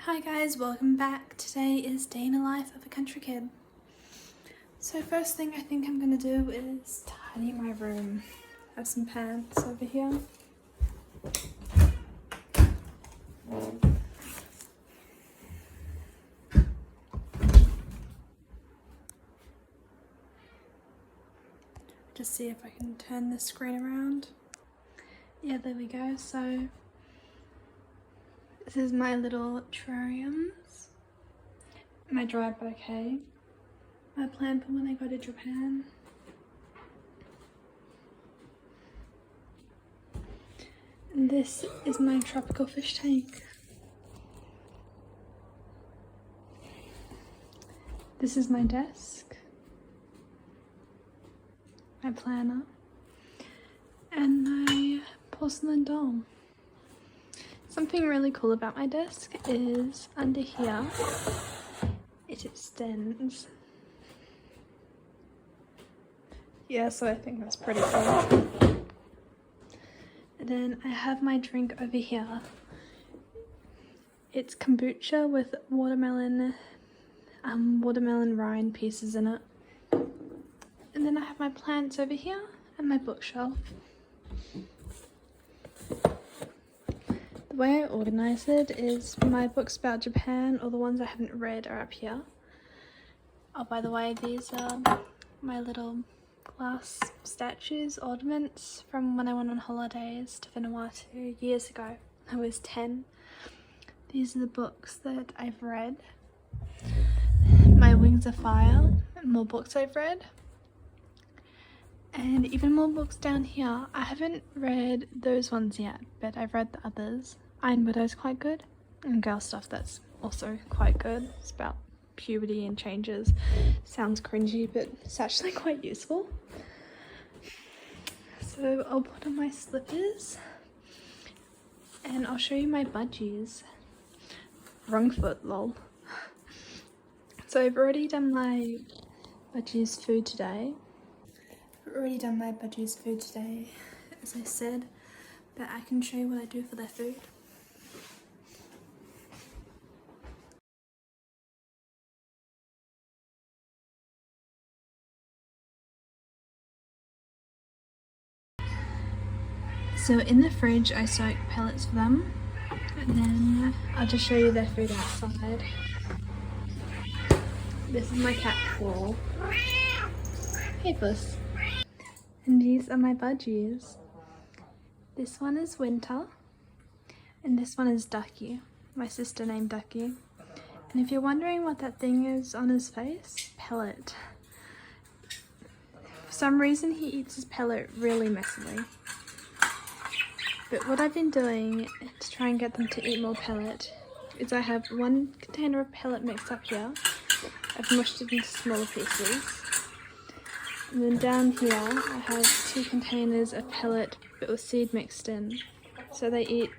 Hi guys, welcome back. Today is day in the life of a country kid. So first thing I think I'm gonna do is tidy my room. I have some pants over here. Just see if I can turn the screen around. Yeah, there we go. So this is my little terrariums, my dry bouquet, my plan for when I go to Japan. And this is my tropical fish tank. This is my desk, my planner, and my porcelain doll. Something really cool about my desk is under here, it extends. Yeah, so I think that's pretty cool. And then I have my drink over here. It's kombucha with watermelon rind pieces in it. And then I have my plants over here and my bookshelf. The way I organise it is my books about Japan, or the ones I haven't read, are up here. Oh, by the way, these are my little glass statues, ornaments from when I went on holidays to Vanuatu years ago. I was 10. These are the books that I've read. My Wings of Fire, more books I've read. And even more books down here. I haven't read those ones yet, but I've read the others. Iron Widow's quite good, and Girl Stuff, that's also quite good. It's about puberty and changes. Sounds cringy, but it's actually quite useful. So I'll put on my slippers and I'll show you my budgies. Wrong foot, lol. So I've already done my budgies food today. As I said, but I can show you what I do for their food. So in the fridge I soak pellets for them, and then I'll just show you their food outside. This is my cat Paul. Hey puss. And these are my budgies. This one is Winter, and this one is Ducky, my sister named Ducky. And if you're wondering what that thing is on his face, pellet. For some reason he eats his pellet really messily. But what I've been doing to try and get them to eat more pellet is I have one container of pellet mixed up here. I've mushed it into smaller pieces. And then down here I have 2 containers of pellet but with seed mixed in. So they eat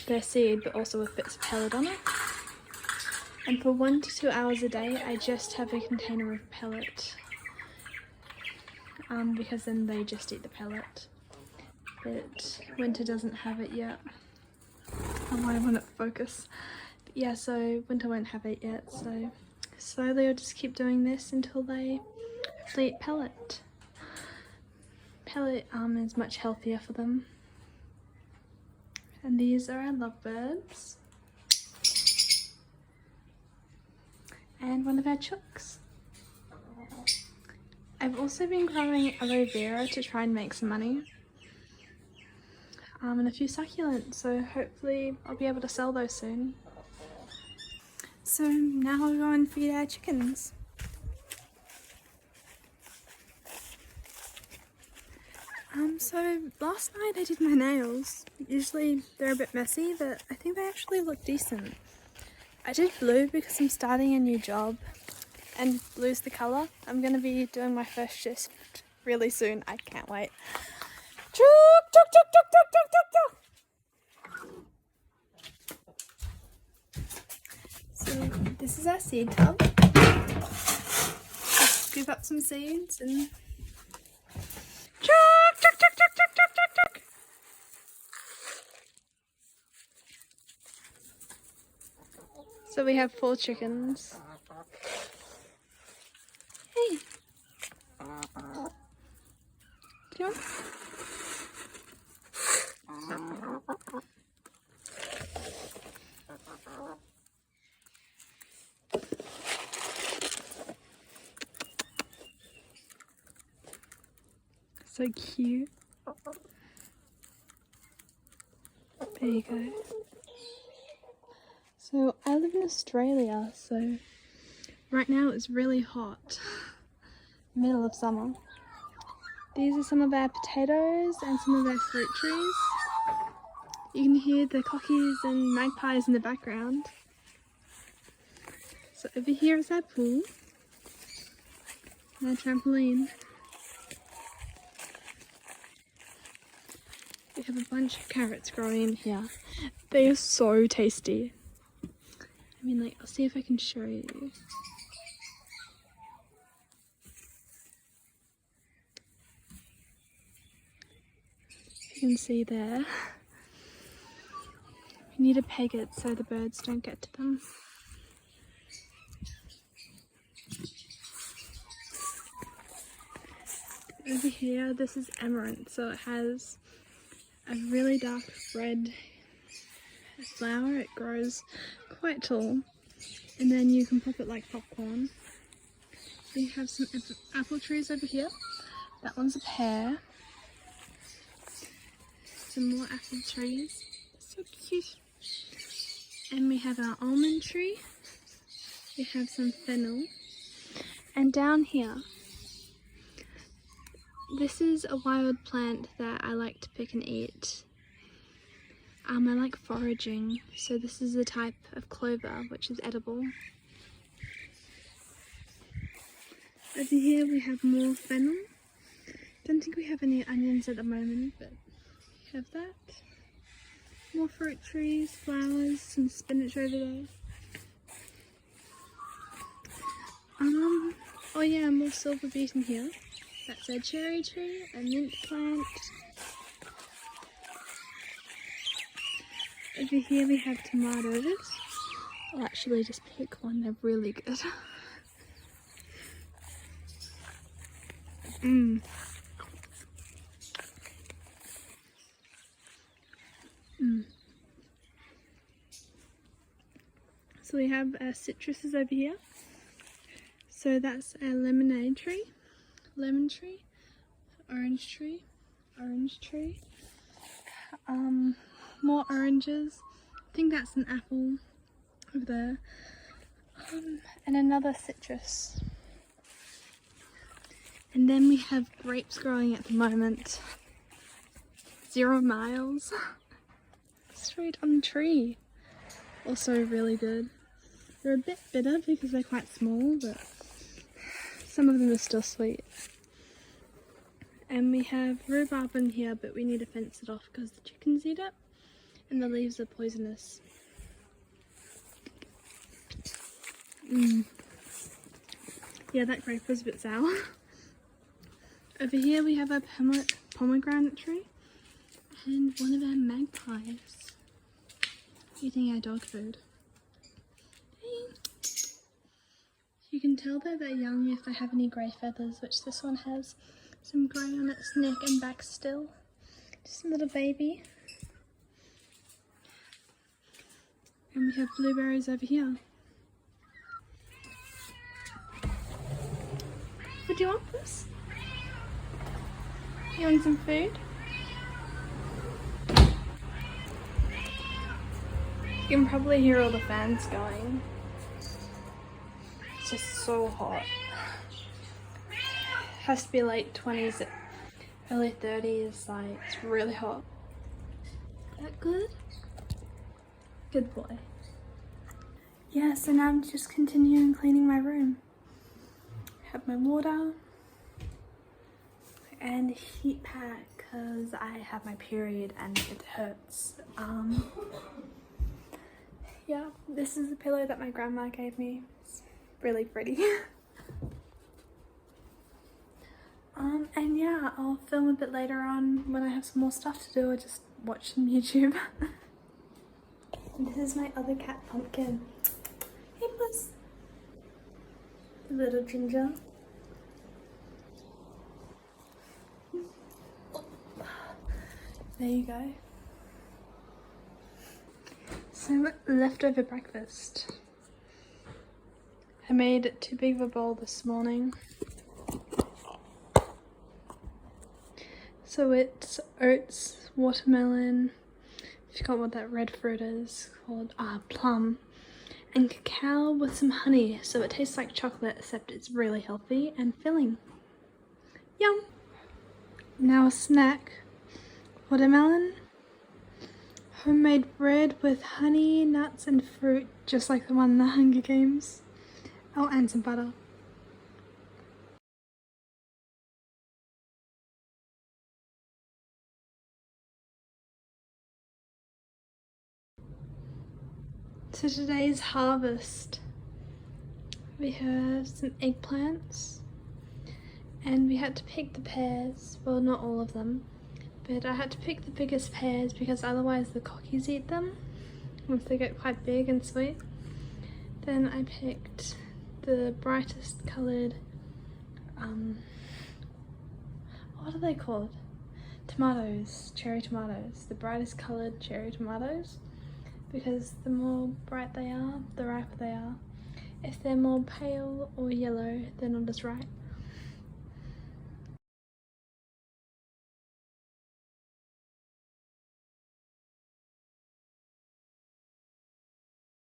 their seed but also with bits of pellet on it. And for 1 to 2 hours a day I just have a container of pellet. Because then they just eat the pellet. But Winter doesn't have it yet. Why won't it focus? But yeah, so Winter won't have it yet, so slowly I'll just keep doing this until they hopefully eat pellet. Pellet is much healthier for them. And these are our lovebirds. And one of our chooks. I've also been growing aloe vera to try and make some money. And a few succulents, so hopefully I'll be able to sell those soon. So now we'll go and feed our chickens. So last night I did my nails. Usually they're a bit messy, but I think they actually look decent. I did blue because I'm starting a new job, and blue's the colour. I'm going to be doing my first shift really soon. I can't wait. Chook, chook, chook, chook, chook, chook, chook. So this is our seed tub. Just scoop up some seeds and chook, chook, chook, chook, chook, chook, chook, chook. So we have 4 chickens. Hey! Do you want? So cute. There you go. So I live in Australia, so right now it's really hot. Middle of summer. These are some of our potatoes and some of our fruit trees. You can hear the cockies and magpies in the background. So over here is our pool, and our trampoline. We have a bunch of carrots growing in here. They are so tasty. I mean, like, I'll see if I can show you. You can see there. We need to peg it so the birds don't get to them. Over here, this is amaranth, so it has a really dark red flower. It grows quite tall, and then you can pop it like popcorn. We have some apple trees over here. That one's a pear. Some more apple trees. So cute. And we have our almond tree. We have some fennel. And down here, this is a wild plant that I like to pick and eat. I like foraging, so this is a type of clover which is edible. Over here we have more fennel. Don't think we have any onions at the moment, but we have that. More fruit trees, flowers, some spinach over there. Oh yeah, more silver beet in here. That's a cherry tree, a mint plant. Over here we have tomatoes. I'll actually just pick one, they're really good. So we have citruses over here. So that's a lemonade tree, lemon tree, orange tree, more oranges. I think that's an apple over there, and another citrus. And then we have grapes growing at the moment. 0 miles. Straight on the tree. Also really good. They're a bit bitter because they're quite small, but some of them are still sweet. And we have rhubarb in here, but we need to fence it off because the chickens eat it and the leaves are poisonous. Yeah, that grape was a bit sour. Over here we have a pomegranate tree and one of our magpies eating our dog food. You can tell that they're young if they have any grey feathers, which this one has some grey on its neck and back still. Just a little baby. And we have blueberries over here. Would you want this? You want some food? You can probably hear all the fans going. It's just so hot. Has to be late 20s, early 30s, like it's really hot. That good? Good boy. Yeah, so now I'm just continuing cleaning my room. Have my water and a heat pack because I have my period and it hurts. Yeah, this is a pillow that my grandma gave me. It's really pretty. And yeah, I'll film a bit later on when I have some more stuff to do or just watch some YouTube. And this is my other cat, Pumpkin. Hey, Puss. The little ginger. There you go. Some leftover breakfast. I made too big of a bowl this morning. So it's oats, watermelon, I forgot what that red fruit is called, plum, and cacao with some honey, so it tastes like chocolate except it's really healthy and filling. Yum! Now a snack. Watermelon, homemade bread with honey, nuts and fruit, just like the one in the Hunger Games. Oh, and some butter. So today's harvest. We have some eggplants and we had to pick the pears. Well, not all of them, but I had to pick the biggest pears because otherwise the cockies eat them once they get quite big and sweet. Then I picked the brightest coloured, what are they called? Tomatoes, cherry tomatoes. The brightest coloured cherry tomatoes, because the more bright they are, the riper they are. If they're more pale or yellow, they're not as ripe.